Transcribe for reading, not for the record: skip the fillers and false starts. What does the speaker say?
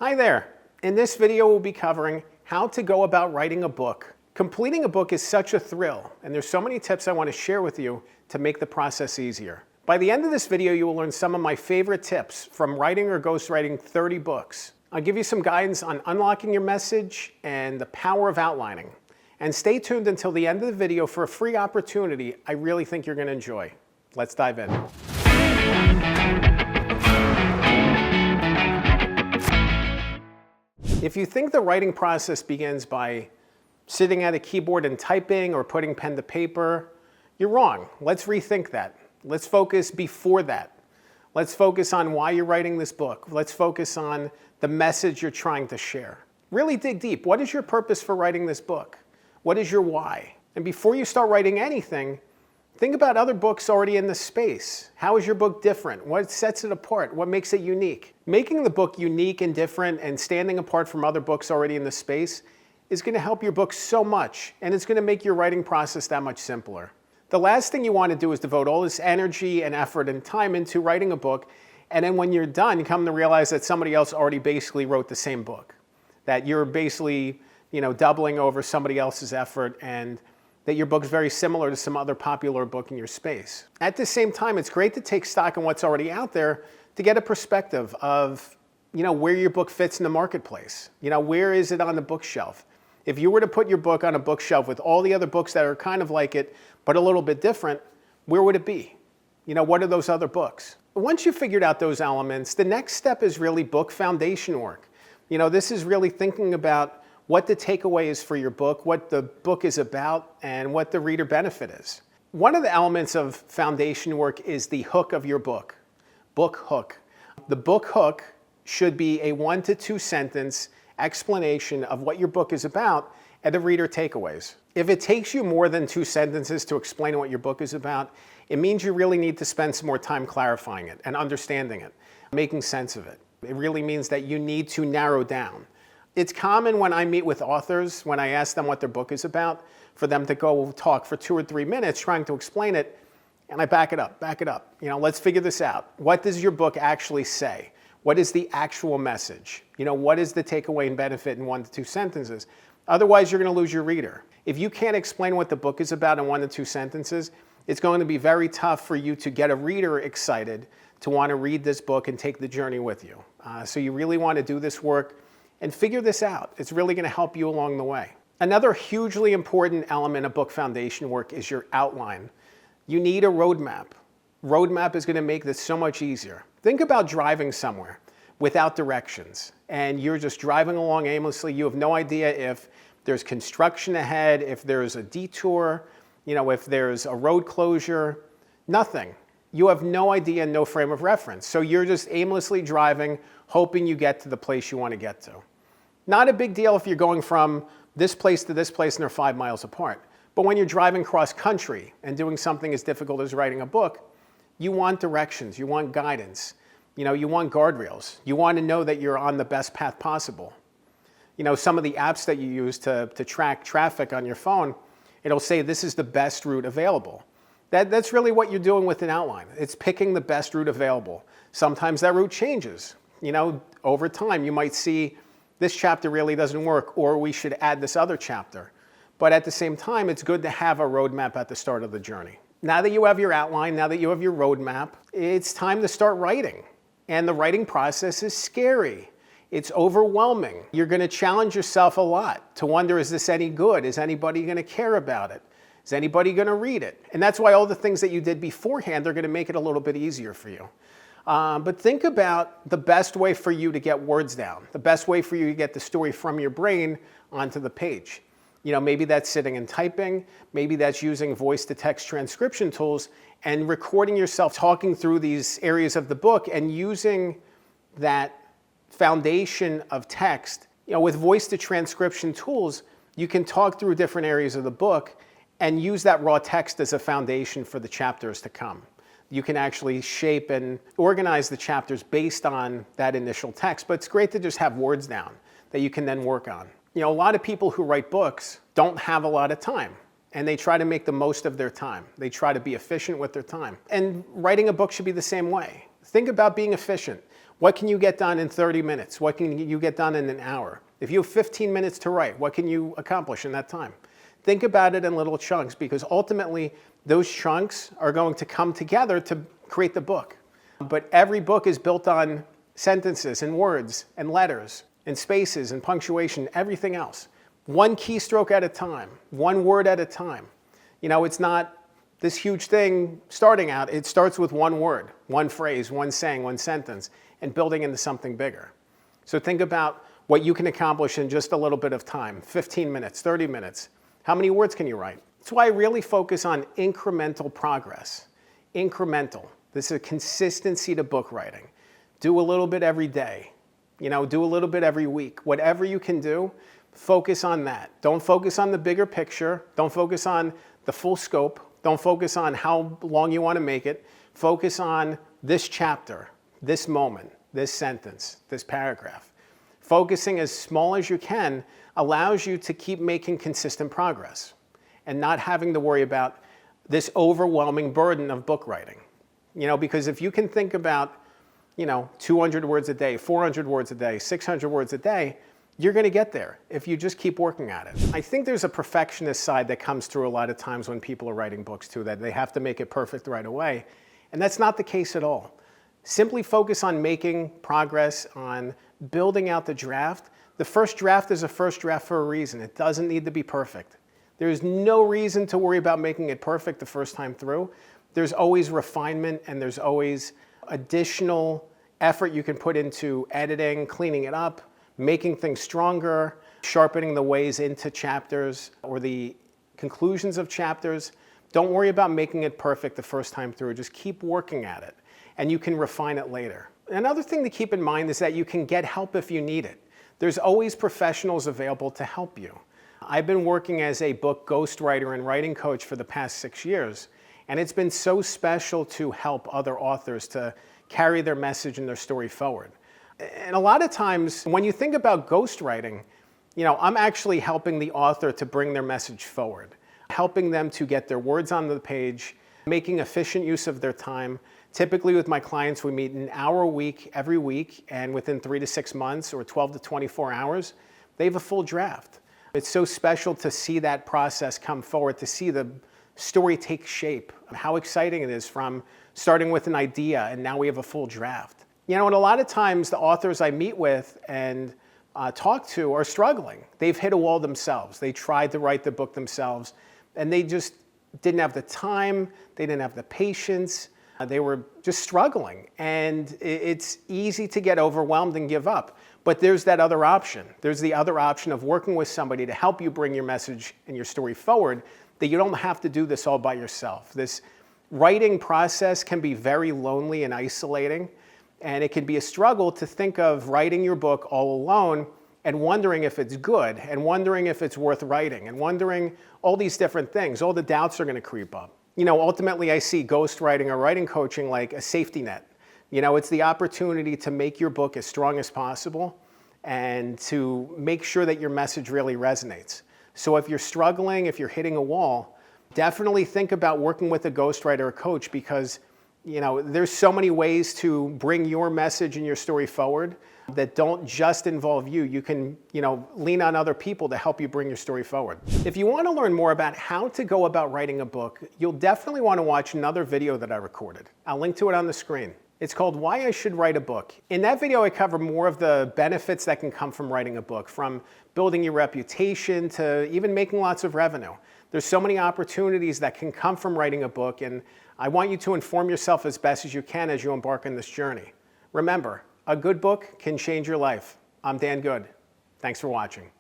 Hi there. In this video, we'll be covering how to go about writing a book. Completing a book is such a thrill, and there's so many tips I want to share with you to make the process easier. By the end of this video, you will learn some of my favorite tips from writing or ghostwriting 30 books. I'll give you some guidance on unlocking your message and the power of outlining. And stay tuned until the end of the video for a free opportunity I really think you're going to enjoy. Let's dive in. If you think the writing process begins by sitting at a keyboard and typing or putting pen to paper, you're wrong. Let's rethink that. Let's focus before that. Let's focus on why you're writing this book. Let's focus on the message you're trying to share. Really dig deep. What is your purpose for writing this book? What is your why? And before you start writing anything, think about other books already in the space. How is your book different? What sets it apart? What makes it unique? Making the book unique and different and standing apart from other books already in the space is going to help your book so much, and it's going to make your writing process that much simpler. The last thing you want to do is devote all this energy and effort and time into writing a book, and then when you're done, you come to realize that somebody else already basically wrote the same book. That you're basically, doubling over somebody else's effort, and that your book's very similar to some other popular book in your space. At the same time, it's great to take stock in what's already out there to get a perspective of, where your book fits in the marketplace. Where is it on the bookshelf? If you were to put your book on a bookshelf with all the other books that are kind of like it, but a little bit different, where would it be? What are those other books? Once you've figured out those elements, the next step is really book foundation work. This is really thinking about what the takeaway is for your book, what the book is about, and what the reader benefit is. One of the elements of foundation work is the hook of your book hook. The book hook should be a 1 to 2 sentence explanation of what your book is about and the reader takeaways. If it takes you more than 2 sentences to explain what your book is about, it means you really need to spend some more time clarifying it and understanding it, making sense of it. It really means that you need to narrow down. It's common when I meet with authors, when I ask them what their book is about, for them to go talk for 2 or 3 minutes trying to explain it, and I back it up. Let's figure this out. What does your book actually say? What is the actual message? What is the takeaway and benefit in 1 to 2 sentences? Otherwise, you're going to lose your reader. If you can't explain what the book is about in 1 to 2 sentences, it's going to be very tough for you to get a reader excited to want to read this book and take the journey with you. So you really want to do this work and figure this out. It's really going to help you along the way. Another hugely important element of book foundation work is your outline. You need a roadmap. Roadmap is going to make this so much easier. Think about driving somewhere without directions, and you're just driving along aimlessly. You have no idea if there's construction ahead, if there's a detour, if there's a road closure, nothing. You have no idea, no frame of reference. So you're just aimlessly driving, hoping you get to the place you want to get to. Not a big deal if you're going from this place to this place and they're 5 miles apart. But when you're driving cross country and doing something as difficult as writing a book, you want directions, you want guidance, you want guardrails. You want to know that you're on the best path possible. Some of the apps that you use to track traffic on your phone, it'll say this is the best route available. That's really what you're doing with an outline. It's picking the best route available. Sometimes that route changes. Over time, you might see this chapter really doesn't work, or we should add this other chapter. But at the same time, it's good to have a roadmap at the start of the journey. Now that you have your outline, now that you have your roadmap, it's time to start writing. And the writing process is scary. It's overwhelming. You're going to challenge yourself a lot to wonder, is this any good? Is anybody going to care about it? Is anybody going to read it? And that's why all the things that you did beforehand are going to make it a little bit easier for you. But think about the best way for you to get words down, the best way for you to get the story from your brain onto the page. Maybe that's sitting and typing, maybe that's using voice-to-text transcription tools and recording yourself talking through these areas of the book and using that foundation of text. With voice-to-transcription tools, you can talk through different areas of the book and use that raw text as a foundation for the chapters to come. You can actually shape and organize the chapters based on that initial text, but it's great to just have words down that you can then work on. A lot of people who write books don't have a lot of time, and they try to make the most of their time. They try to be efficient with their time. And writing a book should be the same way. Think about being efficient. What can you get done in 30 minutes? What can you get done in an hour? If you have 15 minutes to write, what can you accomplish in that time? Think about it in little chunks, because ultimately those chunks are going to come together to create the book. But every book is built on sentences and words and letters and spaces and punctuation, everything else. One keystroke at a time, one word at a time. It's not this huge thing starting out. It starts with one word, one phrase, one saying, one sentence, and building into something bigger. So think about what you can accomplish in just a little bit of time, 15 minutes, 30 minutes. How many words can you write? That's why I really focus on incremental progress. Incremental. This is a consistency to book writing. Do a little bit every day. Do a little bit every week. Whatever you can do, focus on that. Don't focus on the bigger picture. Don't focus on the full scope. Don't focus on how long you want to make it. Focus on this chapter, this moment, this sentence, this paragraph. Focusing as small as you can allows you to keep making consistent progress and not having to worry about this overwhelming burden of book writing. Because if you can think about, 200 words a day, 400 words a day, 600 words a day, you're going to get there if you just keep working at it. I think there's a perfectionist side that comes through a lot of times when people are writing books too, that they have to make it perfect right away. And that's not the case at all. Simply focus on making progress, on building out the draft. The first draft is a first draft for a reason. It doesn't need to be perfect. There's no reason to worry about making it perfect the first time through. There's always refinement, and there's always additional effort you can put into editing, cleaning it up, making things stronger, sharpening the ways into chapters or the conclusions of chapters. Don't worry about making it perfect the first time through. Just keep working at it, and you can refine it later. Another thing to keep in mind is that you can get help if you need it. There's always professionals available to help you. I've been working as a book ghostwriter and writing coach for the past 6 years, and it's been so special to help other authors to carry their message and their story forward. And a lot of times when you think about ghostwriting, I'm actually helping the author to bring their message forward, helping them to get their words on the page, making efficient use of their time. Typically with my clients, we meet an hour a week, every week, and within 3 to 6 months or 12 to 24 hours, they have a full draft. It's so special to see that process come forward, to see the story take shape, how exciting it is from starting with an idea and now we have a full draft. And a lot of times the authors I meet with and talk to are struggling. They've hit a wall themselves. They tried to write the book themselves and they just didn't have the time, they didn't have the patience, they were just struggling. And it's easy to get overwhelmed and give up. But there's that other option. There's the other option of working with somebody to help you bring your message and your story forward, that you don't have to do this all by yourself. This writing process can be very lonely and isolating, and it can be a struggle to think of writing your book all alone and wondering if it's good, and wondering if it's worth writing, and wondering all these different things. All the doubts are going to creep up. Ultimately I see ghostwriting or writing coaching like a safety net. It's the opportunity to make your book as strong as possible and to make sure that your message really resonates. So if you're struggling, if you're hitting a wall, definitely think about working with a ghostwriter or coach, because there's so many ways to bring your message and your story forward that don't just involve you. You can lean on other people to help you bring your story forward. If you want to learn more about how to go about writing a book, you'll definitely want to watch another video that I recorded. I'll link to it on the screen. It's called Why I Should Write a Book. In that video, I cover more of the benefits that can come from writing a book, from building your reputation to even making lots of revenue. There's so many opportunities that can come from writing a book, and I want you to inform yourself as best as you can as you embark on this journey. Remember, a good book can change your life. I'm Dan Good. Thanks for watching.